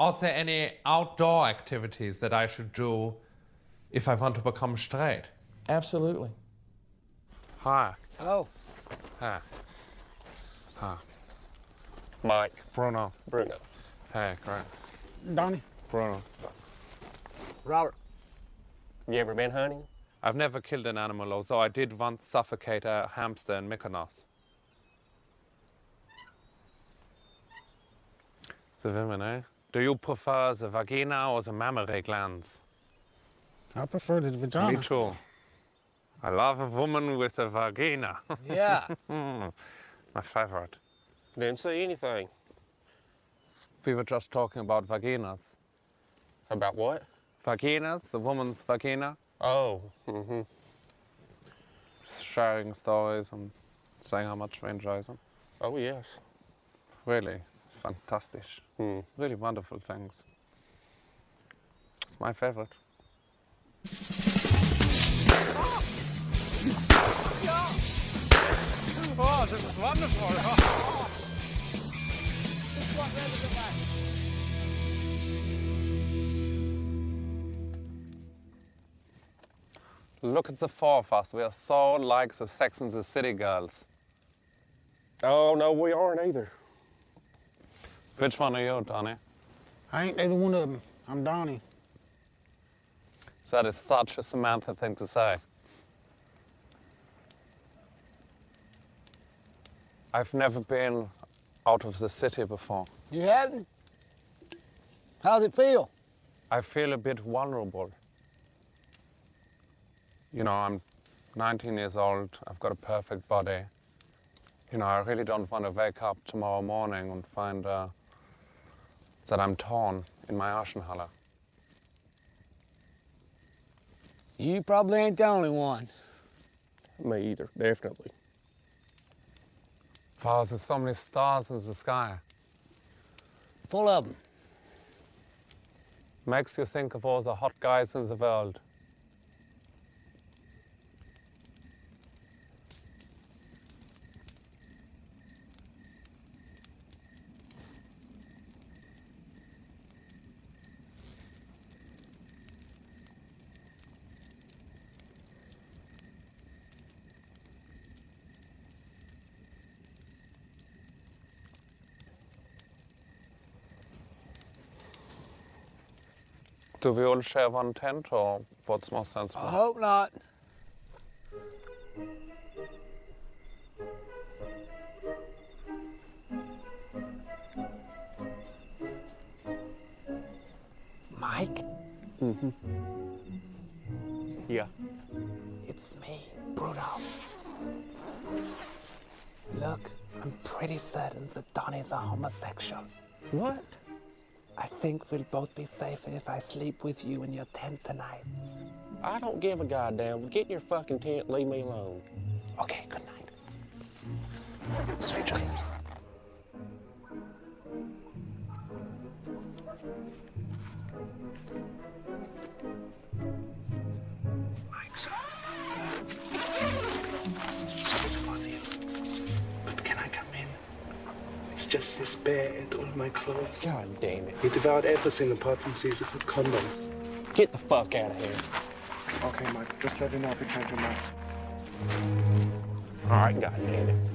Are there any outdoor activities that I should do if I want to become straight? Absolutely. Hi. Oh. Hi. Hi. Mike. Brüno. Brüno. Hey, great. Donnie. Brüno. Robert. You ever been hunting? I've never killed an animal, although I did once suffocate a hamster in Mykonos. The women, eh? Do you prefer the vagina or the mammary glands? I prefer the vagina. Me too. I love a woman with a vagina. Yeah. My favorite. Didn't see anything. We were just talking about vaginas. About what? Vaginas, the woman's vagina. Oh. Mm-hmm. Sharing stories and saying how much we enjoy them. Oh, yes. Really fantastic. Hmm. Really wonderful things. It's my favorite. Oh, this is wonderful. Look at the four of us. We are so like the Sex and the City girls. Oh, no, we aren't either. Which one are you, Donnie? I ain't either one of them. I'm Donnie. That is such a Samantha thing to say. I've never been out of the city before. You haven't? How's it feel? I feel a bit vulnerable. You know, I'm 19 years old, I've got a perfect body. You know, I really don't want to wake up tomorrow morning and find that I'm torn in my Aschenhalle. You probably ain't the only one. Me either, definitely. Wow, there's so many stars in the sky. Full of them. Makes you think of all the hot guys in the world. Do we all share one tent, or what's more sensible? I hope not. Mike? Mm-hmm. Yeah. It's me, Brüno. Look, I'm pretty certain that Donnie's a homosexual. What? I think we'll both be safer if I sleep with you in your tent tonight. I don't give a goddamn. Get in your fucking tent, leave me alone. Okay, good night. Sweet dreams. Mike, sorry to bother you, but can I come in? It's just his bed, all my clothes. God damn it. He devoured everything apart from these good condoms. Get the fuck out of here. Okay, Mike, just let me know if you change your mind. All right, god damn it.